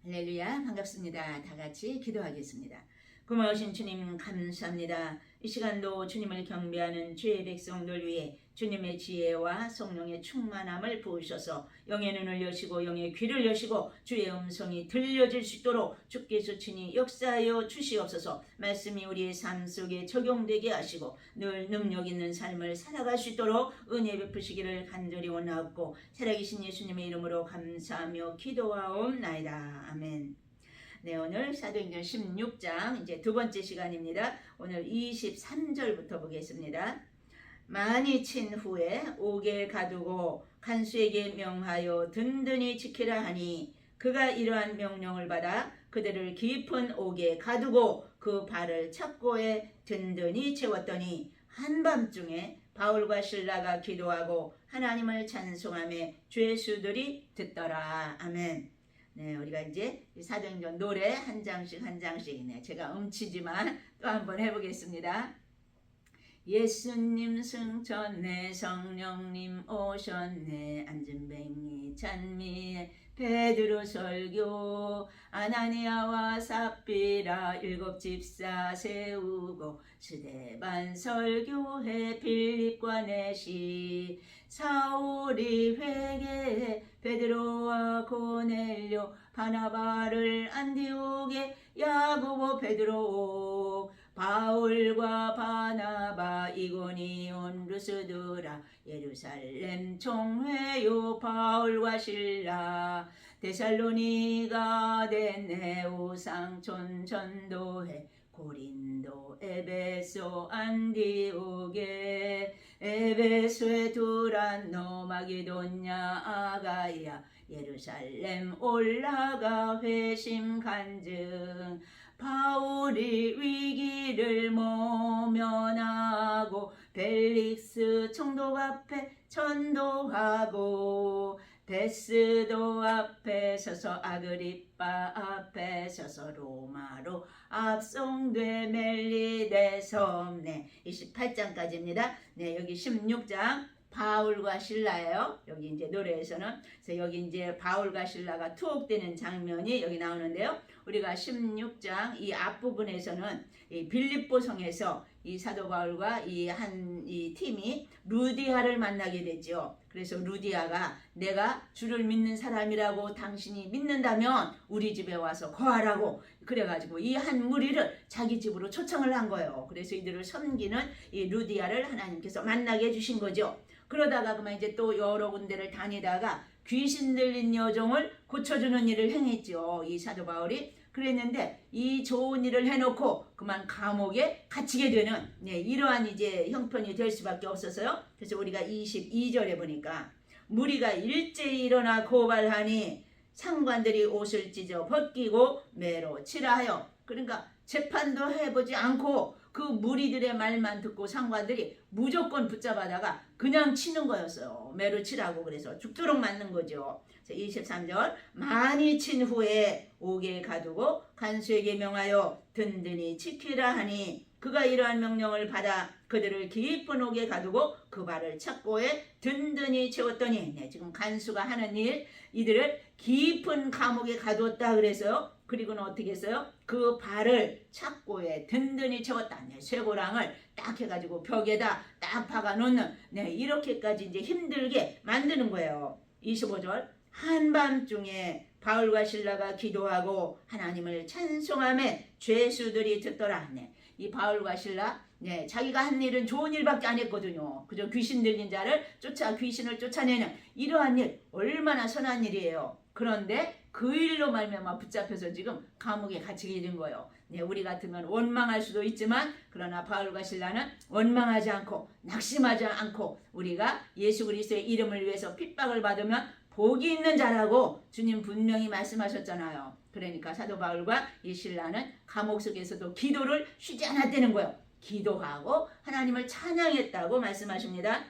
할렐루야, 반갑습니다. 다 같이 기도하겠습니다. 고마우신 주님 감사합니다. 이 시간도 주님을 경배하는 주의 백성들 위해 주님의 지혜와 성령의 충만함을 부으셔서 영의 눈을 여시고 영의 귀를 여시고 주의 음성이 들려질 수 있도록 주께서 친히 역사하여 주시옵소서. 말씀이 우리의 삶 속에 적용되게 하시고 늘 능력 있는 삶을 살아갈 수 있도록 은혜 베푸시기를 간절히 원하옵고 살아계신 예수님의 이름으로 감사하며 기도하옵나이다. 아멘. 네, 오늘 사도행전 16장 이제 두 번째 시간입니다. 오늘 23절부터 보겠습니다. 많이 친 후에 옥에 가두고 간수에게 명하여 든든히 지키라 하니 그가 이러한 명령을 받아 그들을 깊은 옥에 가두고 그 발을 착고에 든든히 채웠더니 한밤중에 바울과 실라가 기도하고 하나님을 찬송하며 죄수들이 듣더라. 아멘. 네, 우리가 이제 사도행전 노래 한 장씩 네, 제가 음치지만 또 한번 해보겠습니다. 예수님 승천네 성령님 오셨네 안진뱅이 찬미에 베드로 설교 아나니아와 삽비라 일곱 집사 세우고 스데반 설교해 빌립과 내시 사울이 회개해 베드로와 고넬료 바나바를 안디옥에 야고보 베드로 바울과 바나바 이고니온 루스드라 예루살렘 총회요 바울과 실라 데살로니가 데네오 상촌 전도회 고린도 에베소 안디옥에 에베소에 두란노 마게도냐 아가야 예루살렘 올라가 회심 간증 바울이 위기를 모면하고 벨릭스 총독 앞에 전도하고 베스도 앞에 서서 아그리빠 앞에 서서 로마로 압송돼 멜리데 섬네 28장까지입니다. 네, 여기 16장 바울과 실라예요. 여기 이제 노래에서는 그래서 여기 이제 바울과 실라가 투옥되는 장면이 여기 나오는데요. 우리가 16장 이 앞부분에서는 이 빌립보 성에서 이 사도 바울과 이 팀이 루디아를 만나게 되죠. 그래서 루디아가 내가 주를 믿는 사람이라고 당신이 믿는다면 우리 집에 와서 거하라고 그래가지고 이 한 무리를 자기 집으로 초청을 한 거예요. 그래서 이들을 섬기는 이 루디아를 하나님께서 만나게 해주신 거죠. 그러다가 그만 이제 또 여러 군데를 다니다가 귀신 들린 여종을 고쳐주는 일을 행했죠. 이 사도 바울이. 그랬는데 이 좋은 일을 해놓고 그만 감옥에 갇히게 되는 이러한 이제 형편이 될 수밖에 없어서요. 그래서 우리가 22절에 보니까 무리가 일제히 일어나 고발하니 상관들이 옷을 찢어 벗기고 매로 치라하여 그러니까 재판도 해보지 않고 그 무리들의 말만 듣고 상관들이 무조건 붙잡아다가 그냥 치는 거였어요. 매로 치라고 그래서 죽도록 맞는 거죠. 23절 많이 친 후에 옥에 가두고 간수에게 명하여 든든히 지키라 하니 그가 이러한 명령을 받아 그들을 깊은 옥에 가두고 그 발을 착고에 든든히 채웠더니 지금 간수가 하는 일 이들을 깊은 감옥에 가두었다 그래서요. 그리고는 어떻게 했어요? 그 발을 착고에 든든히 채웠다. 쇠고랑을 딱 해가지고 벽에다 딱 박아 놓는 이렇게까지 이제 힘들게 만드는 거예요. 25절 한밤중에 바울과 실라가 기도하고 하나님을 찬송하며 죄수들이 듣더라. 이 바울과 실라 자기가 한 일은 좋은 일밖에 안 했거든요. 그저 귀신 들린 자를 귀신을 쫓아내는 이러한 일 얼마나 선한 일이에요. 그런데 그 일로 말미암아 붙잡혀서 지금 감옥에 갇히게 된 거예요. 우리 같으면 원망할 수도 있지만 그러나 바울과 실라는 원망하지 않고 낙심하지 않고 우리가 예수 그리스도의 이름을 위해서 핍박을 받으면 복이 있는 자라고 주님 분명히 말씀하셨잖아요. 그러니까 사도 바울과 이 실라는 감옥 속에서도 기도를 쉬지 않았다는 거예요. 기도하고 하나님을 찬양했다고 말씀하십니다.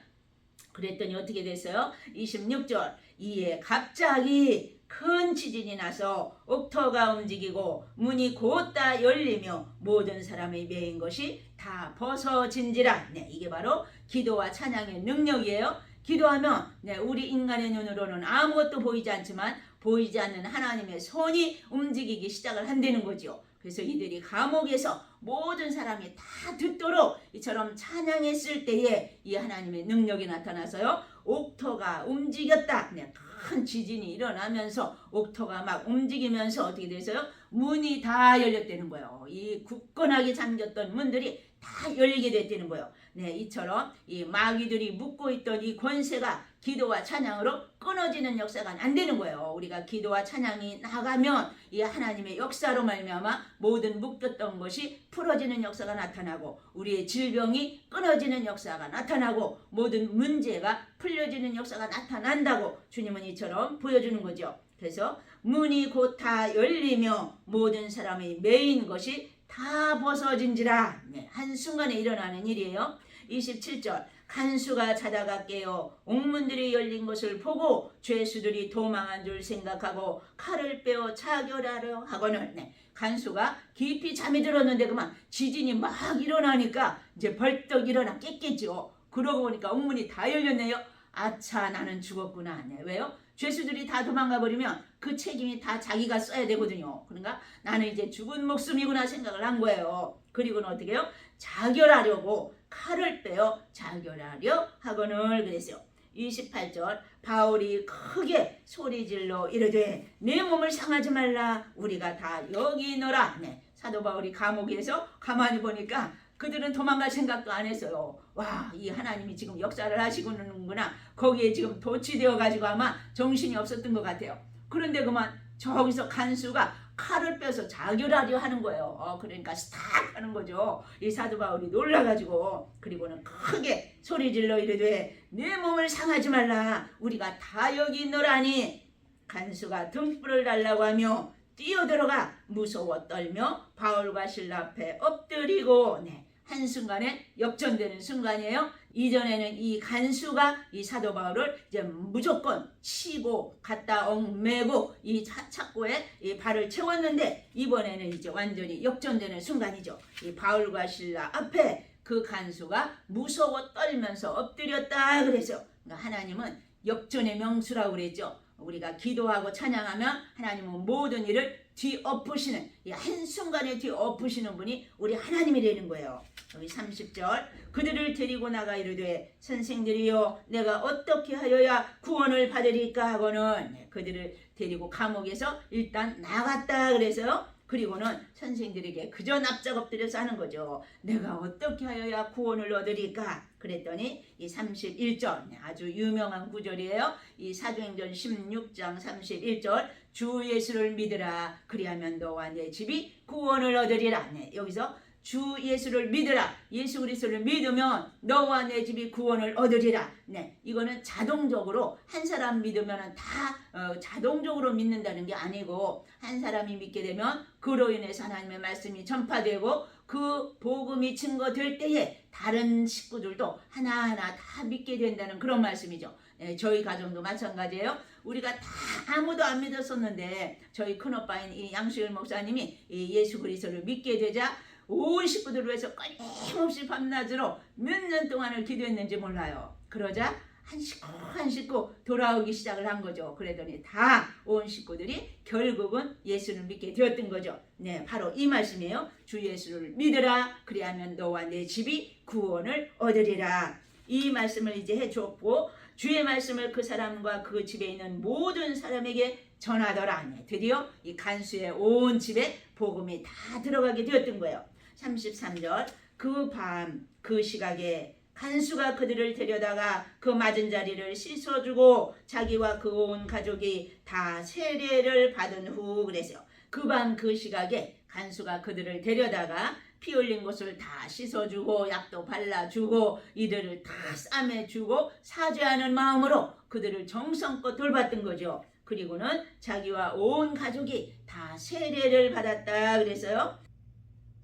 그랬더니 어떻게 됐어요? 26절 이에 갑자기 큰 지진이 나서 옥터가 움직이고 문이 곧다 열리며 모든 사람이 메인 것이 다 벗어진지라. 이게 바로 기도와 찬양의 능력이에요. 기도하면 우리 인간의 눈으로는 아무것도 보이지 않지만 보이지 않는 하나님의 손이 움직이기 시작을 한다는 거죠. 그래서 이들이 감옥에서 모든 사람이 다 듣도록 이처럼 찬양했을 때에 이 하나님의 능력이 나타나서요. 옥토가 움직였다. 네, 큰 지진이 일어나면서 옥토가 막 움직이면서 어떻게 돼서요? 문이 다 열렸다는 거예요. 이 굳건하게 잠겼던 문들이 다 열리게 됐다는 거예요. 네, 이처럼 이 마귀들이 묶고 있던 이 권세가 기도와 찬양으로 끊어지는 역사가 안 되는 거예요. 우리가 기도와 찬양이 나가면 이 하나님의 역사로 말미암아 모든 묶였던 것이 풀어지는 역사가 나타나고 우리의 질병이 끊어지는 역사가 나타나고 모든 문제가 풀려지는 역사가 나타난다고 주님은 이처럼 보여주는 거죠. 그래서 문이 곧 다 열리며 모든 사람의 매인 것이 다 벗어진지라. 네, 한순간에 일어나는 일이에요. 27절 간수가 자다가 깨어 옥문들이 열린 것을 보고 죄수들이 도망한 줄 생각하고 칼을 빼어 자결하려 하거늘. 네, 간수가 깊이 잠이 들었는데 그만 지진이 막 일어나니까 이제 벌떡 일어나 깼겠죠. 그러고 보니까 옥문이 다 열렸네요. 아차, 나는 죽었구나. 네, 왜요? 죄수들이 다 도망가 버리면 그 책임이 다 자기가 써야 되거든요. 그러니까 나는 이제 죽은 목숨이구나 생각을 한 거예요. 그리고는 어떻게 해요? 자결하려고 칼을 빼어 자결하려 하거늘 그랬어요. 28절 바울이 크게 소리질러 이르되 내 몸을 상하지 말라 우리가 다 여기 있노라. 네, 사도 바울이 감옥에서 가만히 보니까 그들은 도망갈 생각도 안 했어요. 와, 이 하나님이 지금 역사를 하시고는구나. 거기에 지금 도취되어 가지고 아마 정신이 없었던 것 같아요. 그런데 그만 저기서 간수가 칼을 빼서 자결하려 하는 거예요. 그러니까 스탁 하는 거죠. 이 사도 바울이 놀라가지고 그리고는 크게 소리질러 이르되 내 몸을 상하지 말라 우리가 다 여기 있노라니. 간수가 등불을 달라고 하며 뛰어들어가 무서워 떨며 바울과 실라 앞에 엎드리고. 네, 한순간에 역전되는 순간이에요. 이전에는 이 간수가 이 사도 바울을 이제 무조건 치고 갖다 얽매고 이 착고에 이 발을 채웠는데 이번에는 이제 완전히 역전되는 순간이죠. 이 바울과 실라 앞에 그 간수가 무서워 떨면서 엎드렸다 그래서 그러니까 하나님은 역전의 명수라고 그랬죠. 우리가 기도하고 찬양하면 하나님은 모든 일을 뒤엎으시는, 이 한순간에 뒤엎으시는 분이 우리 하나님이 되는 거예요. 여기 30절 그들을 데리고 나가 이르되 선생들이여 내가 어떻게 하여야 구원을 받으리까 하고는 그들을 데리고 감옥에서 일단 나갔다 그래서요. 그리고는 선생들에게 그저 납작 엎드려서 하는 거죠. 내가 어떻게 하여야 구원을 얻으리까? 그랬더니 이 31절 아주 유명한 구절이에요. 이 사도행전 16장 31절 주 예수를 믿으라 그리하면 너와 내 집이 구원을 얻으리라. 네, 여기서 주 예수를 믿으라. 예수 그리스도를 믿으면 너와 내 집이 구원을 얻으리라. 네, 이거는 자동적으로 한 사람 믿으면 다 자동적으로 믿는다는 게 아니고 한 사람이 믿게 되면 그로 인해서 하나님의 말씀이 전파되고 그 복음이 증거될 때에 다른 식구들도 하나하나 다 믿게 된다는 그런 말씀이죠. 네, 저희 가정도 마찬가지예요. 우리가 다 아무도 안 믿었었는데 저희 큰오빠인 이 양수열 목사님이 이 예수 그리스도를 믿게 되자 온 식구들을 위해서 끊임없이 밤낮으로 몇 년 동안을 기도했는지 몰라요. 그러자 한 식구 돌아오기 시작을 한 거죠. 그러더니 다 온 식구들이 결국은 예수를 믿게 되었던 거죠. 네, 바로 이 말씀이에요. 주 예수를 믿으라 그리하면 너와 내 집이 구원을 얻으리라. 이 말씀을 이제 해줬고 주의 말씀을 그 사람과 그 집에 있는 모든 사람에게 전하더라. 네, 드디어 이 간수의 온 집에 복음이 다 들어가게 되었던 거예요. 33절 그 밤 그 시각에 간수가 그들을 데려다가 그 맞은 자리를 씻어주고 자기와 그 온 가족이 다 세례를 받은 후 그래서요. 그 밤 그 시각에 간수가 그들을 데려다가 피 흘린 곳을 다 씻어주고 약도 발라주고 이들을 다 싸매주고 사죄하는 마음으로 그들을 정성껏 돌봤던 거죠. 그리고는 자기와 온 가족이 다 세례를 받았다 그래서요.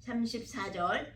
34절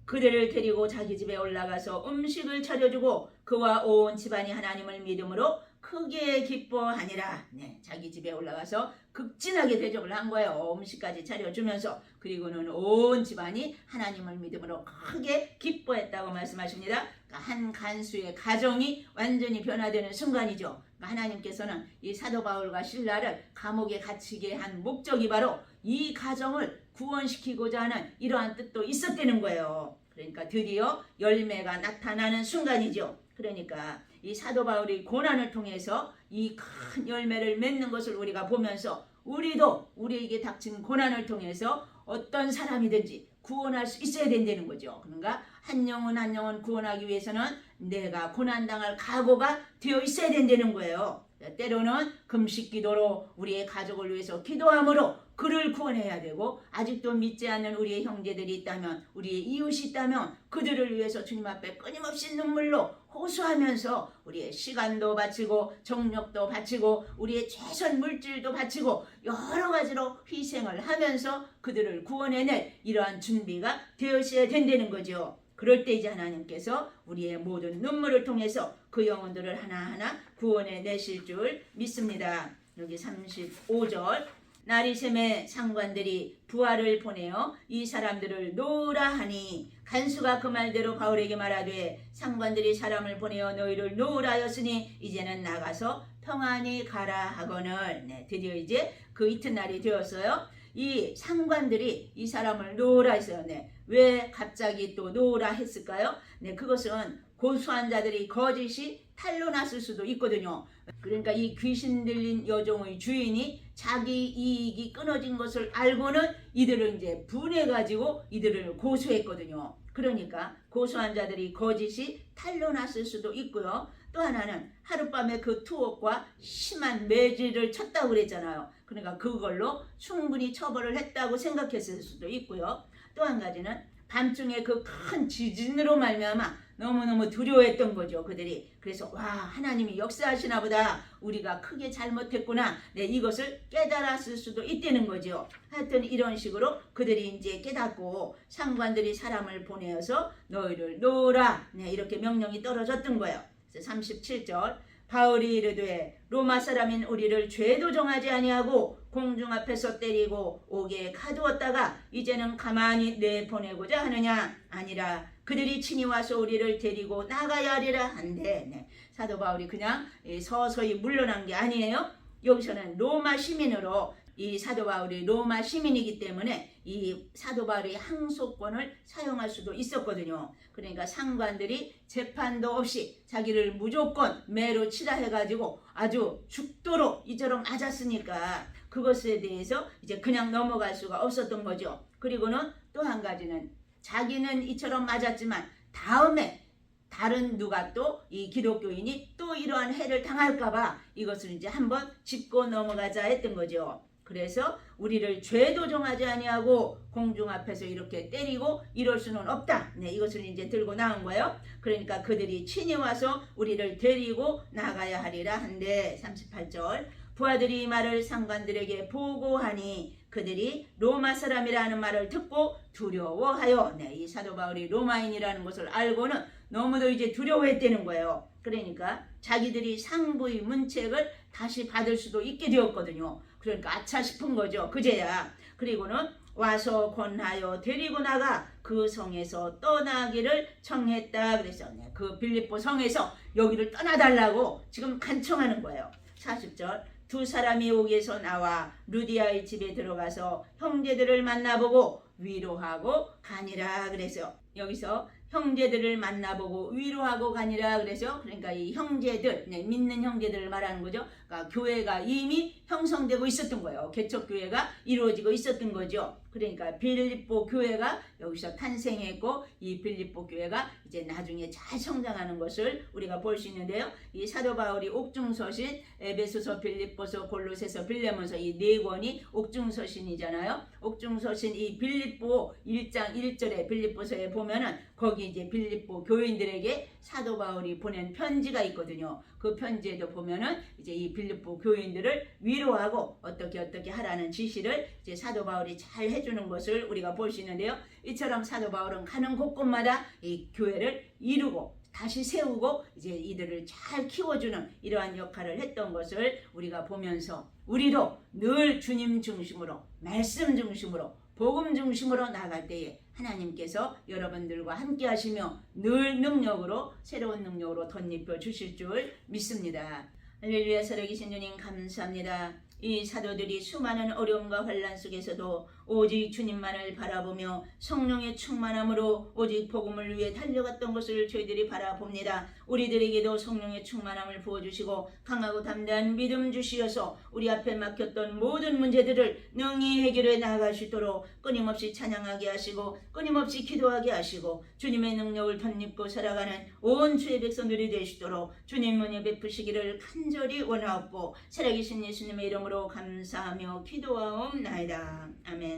그들을 데리고 자기 집에 올라가서 음식을 차려주고 그와 온 집안이 하나님을 믿음으로 크게 기뻐하니라. 네, 자기 집에 올라가서 극진하게 대접을 한 거예요. 음식까지 차려주면서. 그리고는 온 집안이 하나님을 믿음으로 크게 기뻐했다고 말씀하십니다. 그러니까 한 간수의 가정이 완전히 변화되는 순간이죠. 그러니까 하나님께서는 이 사도 바울과 실라를 감옥에 갇히게 한 목적이 바로 이 가정을 구원시키고자 하는 이러한 뜻도 있었다는 거예요. 그러니까 드디어 열매가 나타나는 순간이죠. 그러니까 이 사도 바울이 고난을 통해서 이 큰 열매를 맺는 것을 우리가 보면서 우리도 우리에게 닥친 고난을 통해서 어떤 사람이든지 구원할 수 있어야 된다는 거죠. 그러니까 한 영혼 한 영혼 구원하기 위해서는 내가 고난당할 각오가 되어 있어야 된다는 거예요. 때로는 금식 기도로 우리의 가족을 위해서 기도함으로 그를 구원해야 되고, 아직도 믿지 않는 우리의 형제들이 있다면, 우리의 이웃이 있다면 그들을 위해서 주님 앞에 끊임없이 눈물로 호소하면서 우리의 시간도 바치고 정력도 바치고 우리의 최선 물질도 바치고 여러 가지로 희생을 하면서 그들을 구원해낼 이러한 준비가 되어야 된다는 거죠. 그럴 때 이제 하나님께서 우리의 모든 눈물을 통해서 그 영혼들을 하나하나 구원해 내실 줄 믿습니다. 여기 35절, 나리샘의 상관들이 부하를 보내어 이 사람들을 놓으라 하니, 간수가 그 말대로 바울에게 말하되 상관들이 사람을 보내어 너희를 놓으라 하였으니 이제는 나가서 평안히 가라 하거늘. 드디어 이제 그 이튿날이 되었어요. 이 상관들이 이 사람을 놓으라 했어요. 왜 갑자기 또 놓으라 했을까요? 그것은 고소한 자들이 거짓이 탄로났을 수도 있거든요. 그러니까 이 귀신 들린 여종의 주인이 자기 이익이 끊어진 것을 알고는 이들을 이제 분해가지고 이들을 고소했거든요. 그러니까 고소한 자들이 거짓이 탄로났을 수도 있고요. 또 하나는 하룻밤에 그 투옥과 심한 매질을 쳤다고 그랬잖아요. 그러니까 그걸로 충분히 처벌을 했다고 생각했을 수도 있고요. 또 한 가지는 밤중에 그 큰 지진으로 말미암아 너무너무 두려워했던 거죠, 그들이. 그래서 와, 하나님이 역사하시나 보다, 우리가 크게 잘못했구나, 이것을 깨달았을 수도 있다는 거죠. 하여튼 이런 식으로 그들이 이제 깨닫고 상관들이 사람을 보내어서 너희를 놓으라, 이렇게 명령이 떨어졌던 거예요. 37절, 바울이 이르되 로마 사람인 우리를 죄도 정하지 아니하고 공중 앞에서 때리고 옥에 가두었다가 이제는 가만히 내보내고자 하느냐? 아니라 그들이 친히 와서 우리를 데리고 나가야 하리라 한데, 사도 바울이 그냥 서서히 물러난 게 아니에요. 여기서는 로마 시민으로, 이 사도 바울이 로마 시민이기 때문에 이 사도 바울의 항소권을 사용할 수도 있었거든요. 그러니까 상관들이 재판도 없이 자기를 무조건 매로 치라 해가지고 아주 죽도록 이처럼 맞았으니까 그것에 대해서 이제 그냥 넘어갈 수가 없었던 거죠. 그리고는 또 한 가지는 자기는 이처럼 맞았지만 다음에 다른 누가 또 이 기독교인이 또 이러한 해를 당할까봐 이것을 이제 한번 짚고 넘어가자 했던 거죠. 그래서 우리를 죄도 정하지 아니하고 공중 앞에서 이렇게 때리고 이럴 수는 없다. 이것을 이제 들고 나온 거예요. 그러니까 그들이 친히 와서 우리를 데리고 나가야 하리라 한데, 38절, 부하들이 이 말을 상관들에게 보고하니 그들이 로마 사람이라는 말을 듣고 두려워하여, 이 사도 바울이 로마인이라는 것을 알고는 너무도 이제 두려워했다는 거예요. 그러니까 자기들이 상부의 문책을 다시 받을 수도 있게 되었거든요. 그러니까 아차 싶은 거죠. 그제야. 그리고는 와서 권하여 데리고 나가 그 성에서 떠나기를 청했다. 그래서 그 빌립보 성에서 여기를 떠나달라고 지금 간청하는 거예요. 40절, 두 사람이 옥에서 나와 루디아의 집에 들어가서 형제들을 만나보고 위로하고 가니라. 그래서 여기서 형제들을 만나보고 위로하고 가니라. 그래서 그러니까 이 형제들, 믿는 형제들을 말하는 거죠. 그러니까 교회가 이미 형성되고 있었던 거예요. 개척교회가 이루어지고 있었던 거죠. 그러니까 빌립보 교회가 여기서 탄생했고 이 빌립보 교회가 이제 나중에 잘 성장하는 것을 우리가 볼 수 있는데요. 이 사도 바울이 옥중서신, 에베소서, 빌립보서, 골로새서, 빌레몬서 이 네 권이 옥중서신이잖아요. 옥중서신 이 빌립보 1장 1절에 빌립보서에 보면은 거기 이제 빌립보 교인들에게 사도 바울이 보낸 편지가 있거든요. 그 편지에도 보면은 이제 이 빌립보 교인들을 위로하고 어떻게 하라는 지시를 이제 사도 바울이 잘 해주는 것을 우리가 볼 수 있는데요. 이처럼 사도 바울은 가는 곳곳마다 이 교회를 이루고 다시 세우고 이제 이들을 잘 키워주는 이러한 역할을 했던 것을 우리가 보면서 우리도 늘 주님 중심으로, 말씀 중심으로, 복음 중심으로 나갈 때에 하나님께서 여러분들과 함께 하시며 늘 능력으로, 새로운 능력으로 덧입혀 주실 줄 믿습니다. 할렐루야. 살아계신 주님 감사합니다. 이 사도들이 수많은 어려움과 환난 속에서도 오직 주님만을 바라보며 성령의 충만함으로 오직 복음을 위해 달려갔던 것을 저희들이 바라봅니다. 우리들에게도 성령의 충만함을 부어주시고 강하고 담대한 믿음 주시어서 우리 앞에 막혔던 모든 문제들을 능히 해결해 나아갈 수 있도록 끊임없이 찬양하게 하시고 끊임없이 기도하게 하시고 주님의 능력을 덧입고 살아가는 온 주의 백성들이 되시도록 주님 은혜 베푸시기를 간절히 원하옵고 살아계신 예수님의 이름으로 감사하며 기도하옵나이다. 아멘.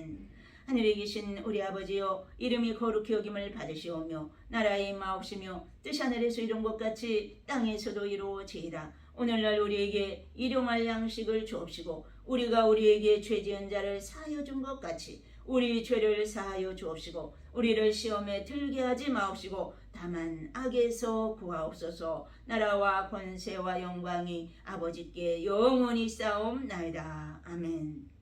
하늘에 계신 우리 아버지여, 이름이 거룩히 여김을 받으시오며 나라의 임하옵시며 뜻 하늘에서 이룬 것 같이 땅에서도 이루어지이다. 오늘날 우리에게 일용할 양식을 주옵시고 우리가 우리에게 죄 지은 자를 사하여 준 것 같이 우리 죄를 사하여 주옵시고 우리를 시험에 들게 하지 마옵시고 다만 악에서 구하옵소서. 나라와 권세와 영광이 아버지께 영원히 싸움나이다. 아멘.